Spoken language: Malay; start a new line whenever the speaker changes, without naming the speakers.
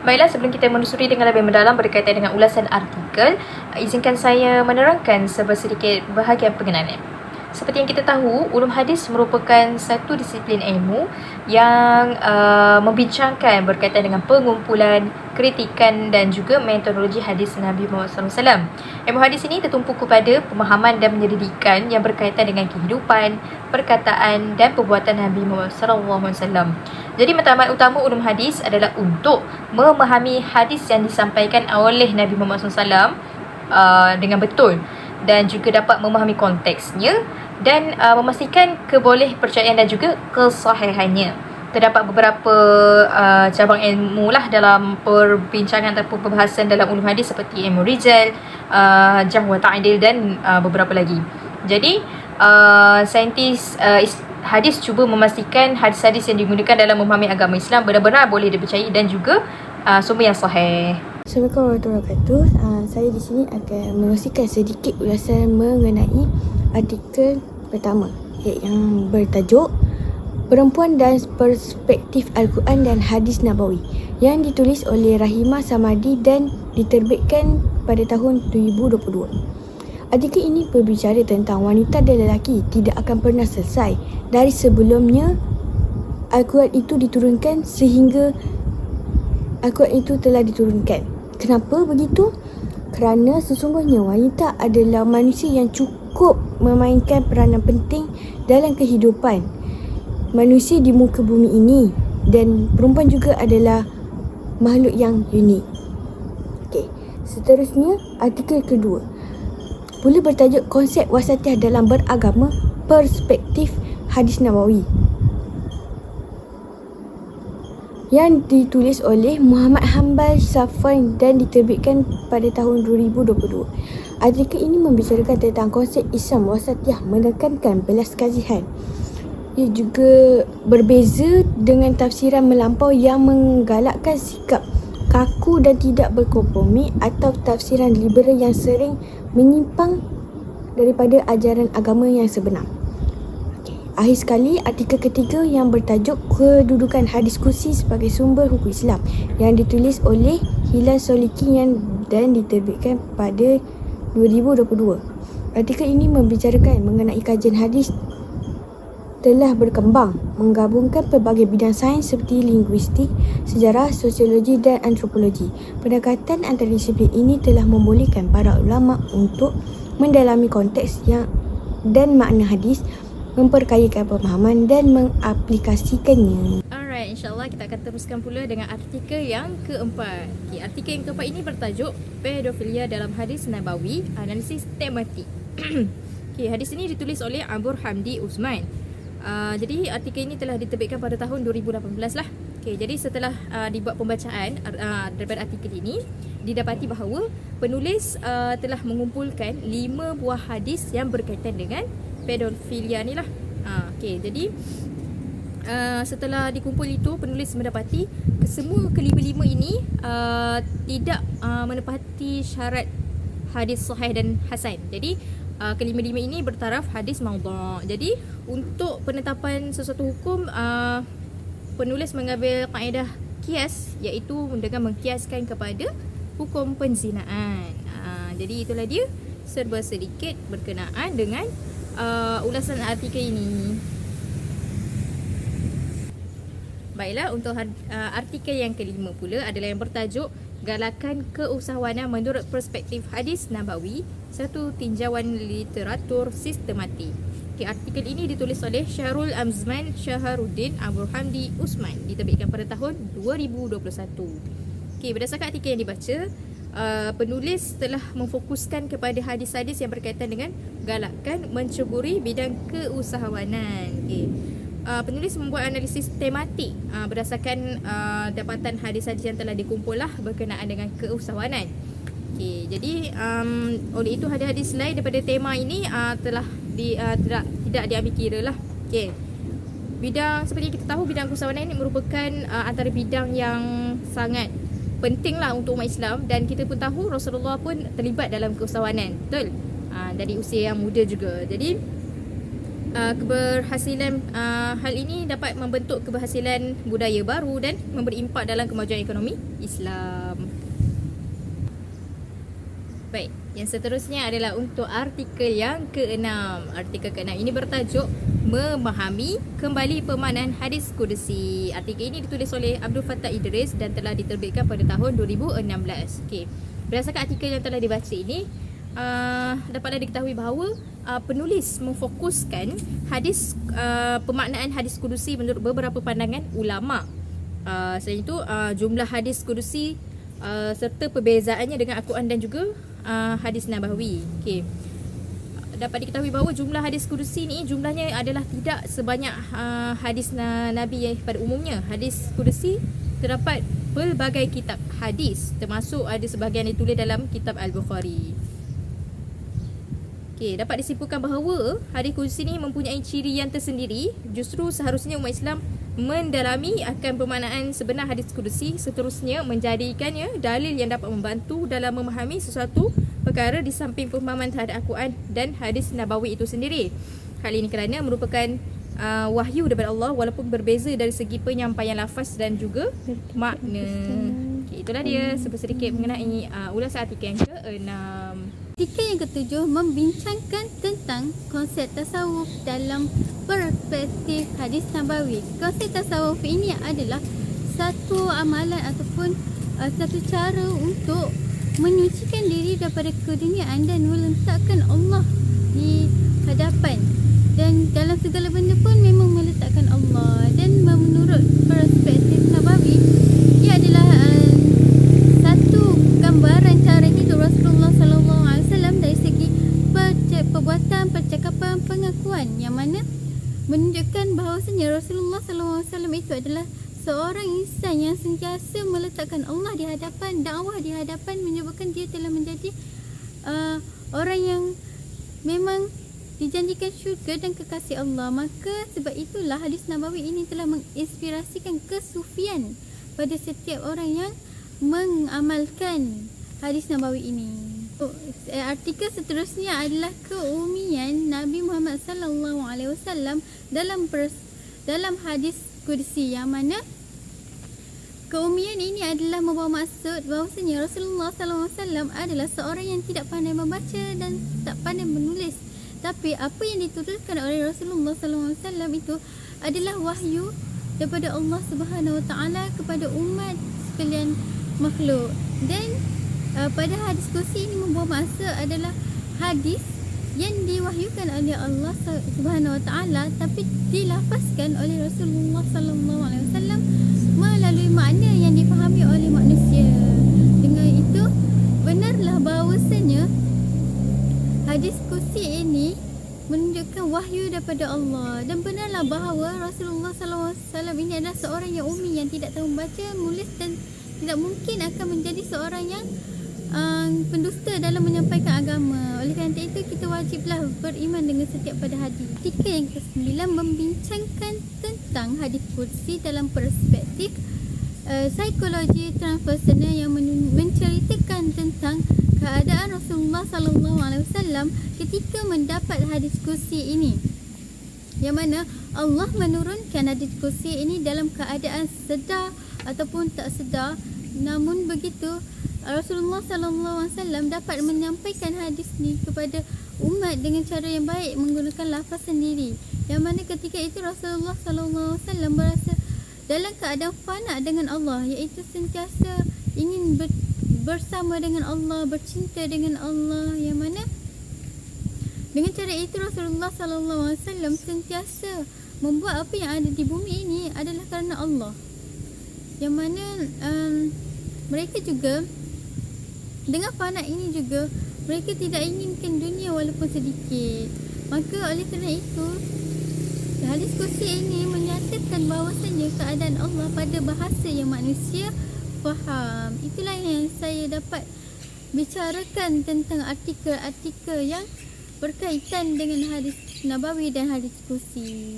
Baiklah, sebelum kita menelusuri dengan lebih mendalam berkaitan dengan ulasan artikel, izinkan saya menerangkan sedikit bahagian pengenalan. Seperti yang kita tahu, ulum hadis merupakan satu disiplin ilmu yang membincangkan berkaitan dengan pengumpulan, kritikan dan juga metodologi hadis Nabi Muhammad SAW. Ilmu hadis ini tertumpu kepada pemahaman dan penyelidikan yang berkaitan dengan kehidupan, perkataan dan perbuatan Nabi Muhammad SAW. Jadi matlamat utama ulum hadis adalah untuk memahami hadis yang disampaikan oleh Nabi Muhammad SAW dengan betul dan juga dapat memahami konteksnya dan memastikan kebolehpercayaan dan juga kesahihannya. Terdapat beberapa cabang ilmu lah dalam perbincangan ataupun perbahasan dalam ulum hadis seperti ilmu rijal, jarh wa ta'dil dan beberapa lagi. Jadi saintis hadis cuba memastikan hadis-hadis yang digunakan dalam memahami agama Islam benar-benar boleh dipercayai dan juga sumber yang sahih.
Assalamualaikum warahmatullahi wabarakatuh. Saya di sini akan mengkongsikan sedikit ulasan mengenai artikel pertama yang bertajuk Perempuan dan Perspektif Al-Quran dan Hadis Nabawi yang ditulis oleh Rahimah Samadi dan diterbitkan pada tahun 2022. Artikel ini berbicara tentang wanita dan lelaki tidak akan pernah selesai dari sebelumnya Al-Quran itu diturunkan sehingga Al-Quran itu telah diturunkan. Kenapa begitu? Kerana sesungguhnya wanita adalah manusia yang cukup memainkan peranan penting dalam kehidupan manusia di muka bumi ini, dan perempuan juga adalah makhluk yang unik. Okey, seterusnya artikel kedua boleh bertajuk konsep wasatiyah dalam beragama, perspektif hadis Nabawi yang ditulis oleh Muhammad Hanbal Safwan dan diterbitkan pada tahun 2022. Artikel ini membicarakan tentang konsep Islam wasatiyah menekankan belas kasihan. Ia juga berbeza dengan tafsiran melampau yang menggalakkan sikap kaku dan tidak berkompromi atau tafsiran liberal yang sering menyimpang daripada ajaran agama yang sebenar. Akhir sekali, artikel ketiga yang bertajuk Kedudukan Hadis Kursi sebagai Sumber Hukum Islam yang ditulis oleh Hilal Soliki dan diterbitkan pada 2022. Artikel ini membicarakan mengenai kajian hadis telah berkembang, menggabungkan pelbagai bidang sains seperti linguistik, sejarah, sosiologi dan antropologi. Pendekatan antara disiplin ini telah membolehkan para ulama untuk mendalami konteks dan makna hadis, memperkayakan pemahaman dan mengaplikasikannya.
Alright, insyaAllah kita akan teruskan pula dengan artikel yang keempat. Artikel yang keempat ini bertajuk Pedofilia dalam Hadis Nabawi, Analisis Tematik. Hadis ini ditulis oleh Abu Hamdi Usman. Jadi artikel ini telah diterbitkan pada tahun 2018 lah. Jadi setelah dibuat pembacaan daripada artikel ini, didapati bahawa penulis telah mengumpulkan 5 buah hadis yang berkaitan dengan pedofilia ni lah. Jadi setelah dikumpul itu, penulis mendapati semua kelima-lima ini tidak menepati syarat hadis sahih dan hasan. Jadi kelima-lima ini bertaraf hadis maudhu'. Jadi untuk penetapan sesuatu hukum, penulis mengambil kaedah kias, iaitu dengan mengkiaskan kepada hukum penzinaan. Jadi itulah dia serba sedikit berkenaan dengan ulasan artikel ini. Baiklah, untuk artikel yang kelima pula adalah yang bertajuk Galakan Keusahawanan Menurut Perspektif Hadis Nabawi, Satu Tinjauan Literatur Sistematik. Artikel ini ditulis oleh Syahrul Amzman Syaharuddin Abu Hamdi Usman, diterbitkan pada tahun 2021. Berdasarkan artikel yang dibaca, penulis telah memfokuskan kepada hadis-hadis yang berkaitan dengan galakan menceburi bidang keusahawanan. Penulis membuat analisis tematik berdasarkan dapatan hadis-hadis yang telah dikumpul lah berkenaan dengan keusahawanan. Jadi oleh itu hadis-hadis lain daripada tema ini telah tidak diambil kira lah. Bidang, seperti kita tahu, bidang keusahawanan ini merupakan antara bidang yang sangat penting lah untuk umat Islam, dan kita pun tahu Rasulullah pun terlibat dalam keusahawanan, betul? Dari usia yang muda juga. Jadi keberhasilan hal ini dapat membentuk keberhasilan budaya baru dan memberi impak dalam kemajuan ekonomi Islam. Baik, yang seterusnya adalah untuk artikel yang ke-6. Artikel ke-6 ini bertajuk Memahami Kembali Pemaknaan Hadis Qudsi. Artikel ini ditulis oleh Abdul Fattah Idris dan telah diterbitkan pada tahun 2016. Okey. Berdasarkan artikel yang telah dibaca ini, dapatlah diketahui bahawa penulis memfokuskan hadis pemaknaan hadis Qudsi menurut beberapa pandangan ulama. Selain itu, jumlah hadis Qudsi serta perbezaannya dengan Al-Quran dan juga hadis Nabawi. Okey. Dapat diketahui bahawa jumlah hadis Qudsi ni jumlahnya adalah tidak sebanyak hadis Nabi pada umumnya. Hadis Qudsi terdapat pelbagai kitab hadis, termasuk ada sebahagian ditulis dalam kitab Al-Bukhari. Okey, dapat disimpulkan bahawa hadis Qudsi ni mempunyai ciri yang tersendiri. Justru seharusnya umat Islam mendalami akan pemaknaan sebenar hadis Qudsi, seterusnya menjadikannya dalil yang dapat membantu dalam memahami sesuatu perkara di samping pemahaman terhadap Al-Quran dan hadis Nabawi itu sendiri. Hal ini kerana merupakan wahyu daripada Allah walaupun berbeza dari segi penyampaian lafaz dan juga makna. Okay, itulah dia sedikit mengenai ulasan artikel yang ke-6.
Artikel yang ke-7 membincangkan tentang konsep tasawuf dalam perspektif hadis Nabawi. Konsep tasawuf ini adalah satu amalan ataupun satu cara untuk menyucikan diri daripada keduniaan dan meletakkan Allah di hadapan. Dan dalam segala benda pun memang meletakkan Allah. Dan menurut perspektif Nabawi, ia adalah satu gambaran cara hidup Rasulullah SAW dari segi perbuatan, percakapan, pengakuan, yang mana menunjukkan bahawasanya Rasulullah SAW itu adalah seorang insan yang sentiasa meletakkan Allah di hadapan, dakwah di hadapan, menyebabkan dia telah menjadi orang yang memang dijanjikan syurga dan kekasih Allah. Maka sebab itulah hadis Nabawi ini telah menginspirasikan kesufian pada setiap orang yang mengamalkan hadis Nabawi ini. Artikel seterusnya adalah keumian Nabi Muhammad SAW dalam hadis Qudsi, yang mana keumian ini adalah membawa maksud bahawasanya Rasulullah SAW adalah seorang yang tidak pandai membaca dan tak pandai menulis. Tapi apa yang dituturkan oleh Rasulullah SAW itu adalah wahyu daripada Allah Subhanahu Wa Taala kepada umat sekalian makhluk. Dan pada hadis Qudsi ini membawa maksud adalah hadis yang diwahyukan oleh Allah Subhanahu Wa Taala tapi dilafazkan oleh Rasulullah Sallallahu Alaihi Wasallam melalui makna yang difahami oleh manusia. Dengan itu, benarlah bahawasanya hadis Qudsi ini menunjukkan wahyu daripada Allah, dan benarlah bahawa Rasulullah Sallallahu Alaihi Wasallam ini adalah seorang yang ummi, yang tidak tahu membaca, menulis dan tidak mungkin akan menjadi seorang yang pendusta dalam menyampaikan agama. Oleh kerana itu, kita wajiblah beriman dengan setiap pada hadis. Artikel yang ke-9 membincangkan tentang hadis Qudsi dalam perspektif psikologi transpersonal yang menceritakan tentang keadaan Rasulullah SAW ketika mendapat hadis Qudsi ini, yang mana Allah menurunkan hadis Qudsi ini dalam keadaan sedar ataupun tak sedar. Namun begitu, Rasulullah SAW dapat menyampaikan hadis ni kepada umat dengan cara yang baik menggunakan lafaz sendiri, yang mana ketika itu Rasulullah SAW berasa dalam keadaan fana dengan Allah, iaitu sentiasa ingin bersama dengan Allah, bercinta dengan Allah, yang mana dengan cara itu Rasulullah SAW sentiasa membuat apa yang ada di bumi ini adalah kerana Allah, yang mana mereka juga dengan fana ini juga mereka tidak inginkan dunia walaupun sedikit. Maka oleh kerana itu, hadis Qudsi ini menyatakan bahawasanya keadaan Allah pada bahasa yang manusia faham. Itulah yang saya dapat bicarakan tentang artikel-artikel yang berkaitan dengan hadis Nabawi dan hadis Qudsi.